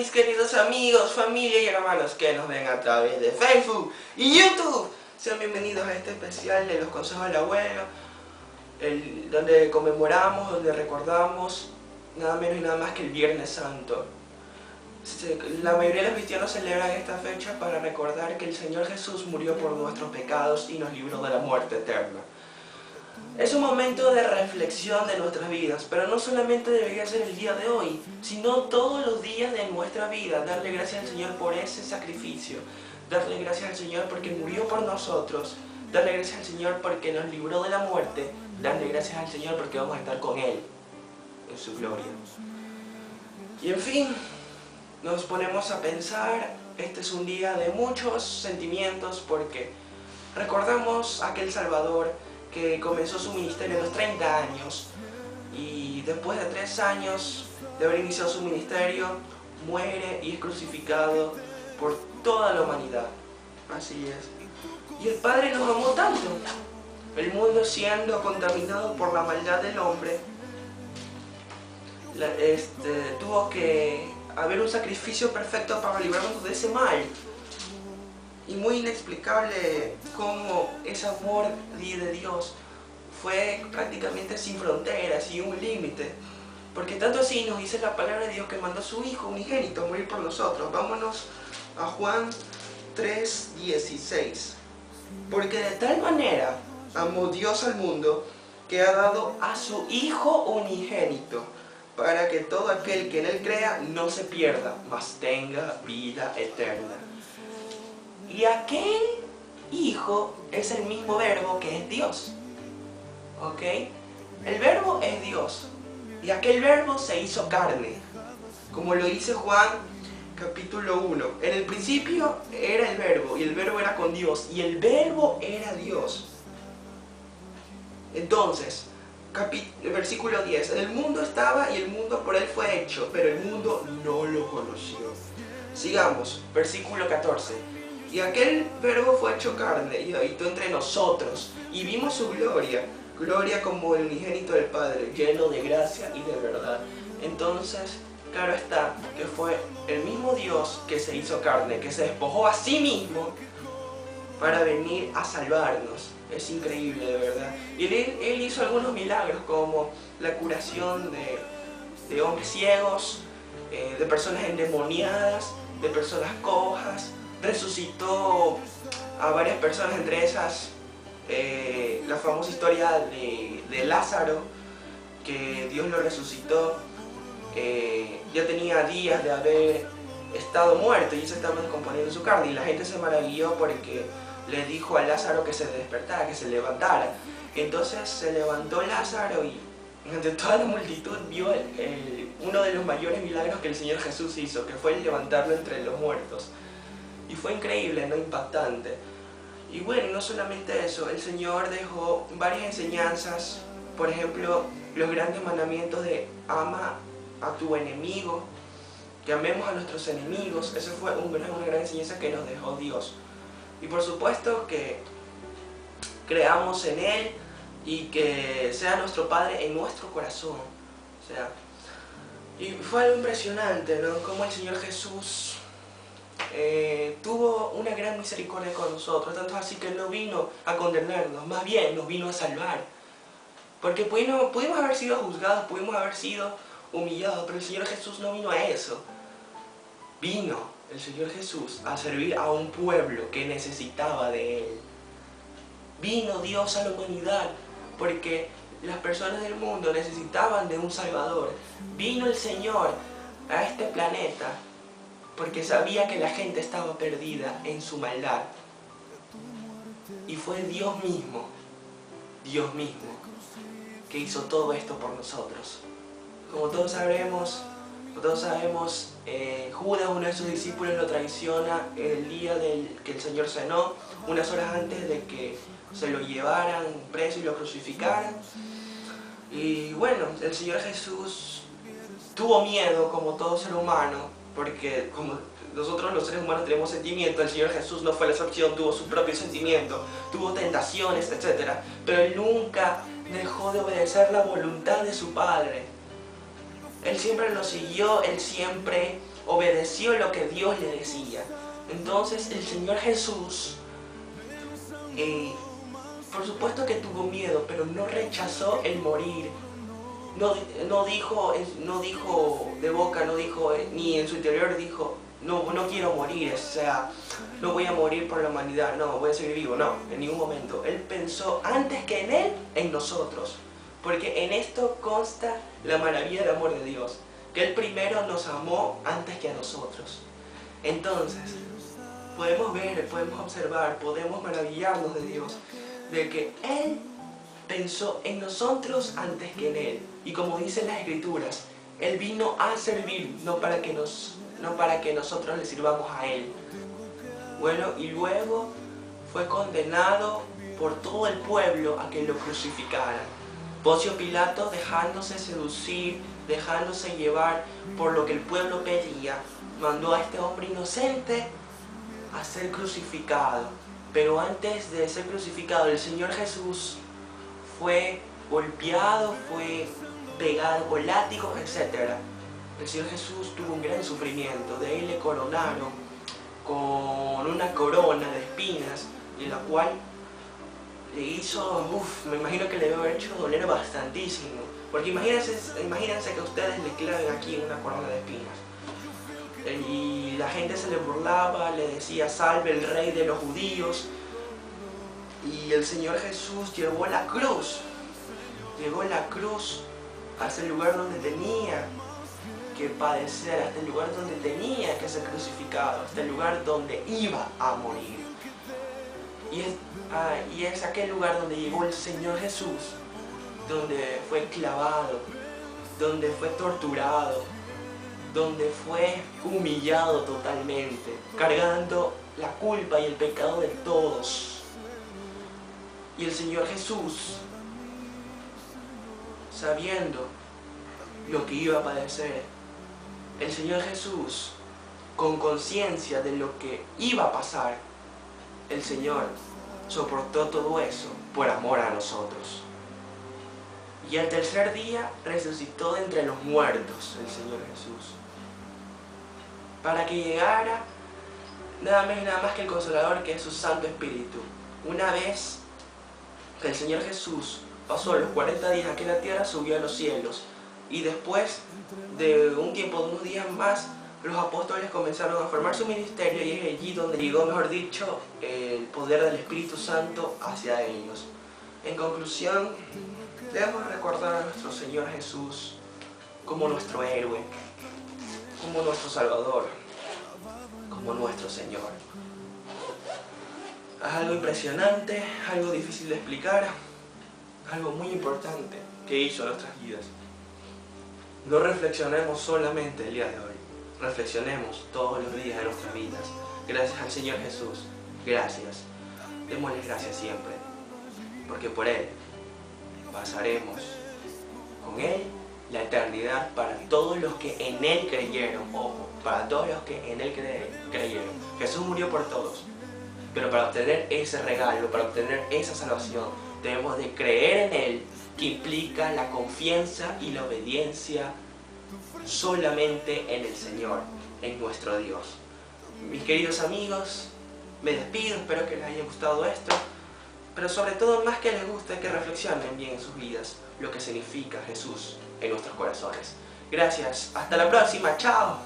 mis queridos amigos, familia y hermanos que nos ven a través de Facebook y YouTube? Sean bienvenidos a este especial de los consejos del abuelo, donde conmemoramos, donde recordamos nada menos y nada más que el Viernes Santo. La mayoría de los cristianos celebran esta fecha para recordar que el Señor Jesús murió por nuestros pecados y nos libró de la muerte eterna. Es un momento de reflexión de nuestras vidas, pero no solamente debería ser el día de hoy, sino todos los días de nuestra vida, darle gracias al Señor por ese sacrificio, darle gracias al Señor porque murió por nosotros, darle gracias al Señor porque nos libró de la muerte, darle gracias al Señor porque vamos a estar con Él en su gloria. Y en fin, nos ponemos a pensar, este es un día de muchos sentimientos porque recordamos a aquel Salvador que comenzó su ministerio a los 30 años y después de 3 años de haber iniciado su ministerio, muere y es crucificado por toda la humanidad. Así es. Y el Padre nos amó tanto. El mundo siendo contaminado por la maldad del hombre, tuvo que haber un sacrificio perfecto para librarnos de ese mal. Y muy inexplicable cómo ese amor de Dios fue prácticamente sin fronteras, sin un límite. Porque tanto así nos dice la palabra de Dios que mandó a su Hijo unigénito a morir por nosotros. Vámonos a Juan 3:16. Porque de tal manera amó Dios al mundo que ha dado a su Hijo unigénito, para que todo aquel que en Él crea no se pierda, mas tenga vida eterna. Y aquel Hijo es el mismo verbo que es Dios. ¿Ok? El verbo es Dios. Y aquel verbo se hizo carne. Como lo dice Juan capítulo 1. En el principio era el verbo, y el verbo era con Dios, y el verbo era Dios. Entonces, versículo 10. En el mundo estaba y el mundo por Él fue hecho, pero el mundo no lo conoció. Sigamos, versículo 14. Y aquel verbo fue hecho carne y habitó entre nosotros, y vimos su gloria, gloria como el unigénito del Padre, lleno de gracia y de verdad. Entonces, claro está que fue el mismo Dios que se hizo carne, que se despojó a sí mismo para venir a salvarnos. Es increíble, de verdad. Y él hizo algunos milagros, como la curación de hombres ciegos, de personas endemoniadas, de personas cojas. Resucitó a varias personas, entre esas la famosa historia de Lázaro, que Dios lo resucitó. Ya tenía días de haber estado muerto y se estaba descomponiendo su carne, y la gente se maravilló porque le dijo a Lázaro que se despertara, que se levantara. Entonces se levantó Lázaro y ante toda la multitud vio uno de los mayores milagros que el Señor Jesús hizo, que fue el levantarlo entre los muertos. Y fue increíble, ¿no? Impactante. Y bueno, no solamente eso, el Señor dejó varias enseñanzas. Por ejemplo, los grandes mandamientos de ama a tu enemigo, que amemos a nuestros enemigos. Esa fue una gran enseñanza que nos dejó Dios. Y por supuesto que creamos en Él y que sea nuestro Padre en nuestro corazón. O sea, y fue algo impresionante, ¿no? Como el Señor Jesús tuvo una gran misericordia con nosotros, tanto así que no vino a condenarnos, más bien nos vino a salvar. Porque pudimos haber sido juzgados, pudimos haber sido humillados, pero el Señor Jesús no vino a eso. Vino el Señor Jesús a servir a un pueblo que necesitaba de Él. Vino Dios a la humanidad porque las personas del mundo necesitaban de un Salvador. Vino el Señor a este planeta porque sabía que la gente estaba perdida en su maldad. Y fue Dios mismo, que hizo todo esto por nosotros. Como todos sabemos, Judas, uno de sus discípulos, lo traiciona el día que el Señor cenó, unas horas antes de que se lo llevaran preso y lo crucificaran. Y bueno, el Señor Jesús tuvo miedo como todo ser humano, porque como nosotros los seres humanos tenemos sentimientos, el Señor Jesús no fue la excepción, tuvo su propio sentimiento, tuvo tentaciones, etc. Pero Él nunca dejó de obedecer la voluntad de su Padre. Él siempre lo siguió, él siempre obedeció lo que Dios le decía. Entonces el Señor Jesús, por supuesto que tuvo miedo, pero no rechazó el morir. No dijo de boca, no dijo, ni en su interior dijo, no quiero morir, o sea, no voy a morir por la humanidad, no, voy a seguir vivo, no, en ningún momento. Él pensó antes que en Él, en nosotros, porque en esto consta la maravilla del amor de Dios, que Él primero nos amó antes que a nosotros. Entonces, podemos ver, podemos observar, podemos maravillarnos de Dios, de que Él pensó en nosotros antes que en Él. Y como dicen las Escrituras, Él vino a servir, no para que nosotros le sirvamos a Él. Bueno, y luego fue condenado por todo el pueblo a que lo crucificaran. Poncio Pilato, dejándose seducir, dejándose llevar por lo que el pueblo pedía, mandó a este hombre inocente a ser crucificado. Pero antes de ser crucificado, el Señor Jesús fue golpeado, fue pegado con látigos, etc. El Señor Jesús tuvo un gran sufrimiento. De ahí le coronaron con una corona de espinas, en la cual le hizo, me imagino que le debe haber hecho doler bastantísimo. Porque imagínense que ustedes le claven aquí una corona de espinas. Y la gente se le burlaba, le decía, salve el rey de los judíos. Y el Señor Jesús llevó la cruz hasta el lugar donde tenía que padecer, hasta el lugar donde tenía que ser crucificado, hasta el lugar donde iba a morir. Y es aquel lugar donde llegó el Señor Jesús, donde fue clavado, donde fue torturado, donde fue humillado totalmente, cargando la culpa y el pecado de todos. Y el Señor Jesús, sabiendo lo que iba a padecer, el Señor Jesús, con conciencia de lo que iba a pasar, el Señor soportó todo eso por amor a nosotros. Y al tercer día resucitó de entre los muertos el Señor Jesús, para que llegara nada más que el Consolador, que es su Santo Espíritu. Una vez que el Señor Jesús pasó los 40 días aquí en la tierra, subió a los cielos. Y después de un tiempo, de unos días más, los apóstoles comenzaron a formar su ministerio, y es allí donde llegó, mejor dicho, el poder del Espíritu Santo hacia ellos. En conclusión, debemos recordar a nuestro Señor Jesús como nuestro héroe, como nuestro Salvador, como nuestro Señor. Es algo impresionante, algo difícil de explicar, algo muy importante que hizo en nuestras vidas. No reflexionemos solamente el día de hoy, reflexionemos todos los días de nuestras vidas. Gracias al Señor Jesús, gracias. Démosle gracias siempre, porque por Él pasaremos con Él la eternidad para todos los que en Él creyeron. Ojo, para todos los que en Él creyeron. Jesús murió por todos, pero para obtener ese regalo, para obtener esa salvación, debemos de creer en Él, que implica la confianza y la obediencia solamente en el Señor, en nuestro Dios. Mis queridos amigos, me despido, espero que les haya gustado esto, pero sobre todo, más que les guste, que reflexionen bien en sus vidas lo que significa Jesús en nuestros corazones. Gracias, hasta la próxima, chao.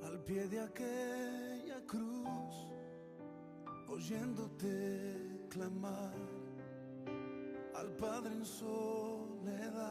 Al pie de aquella cruz, oyéndote clamar al Padre en soledad.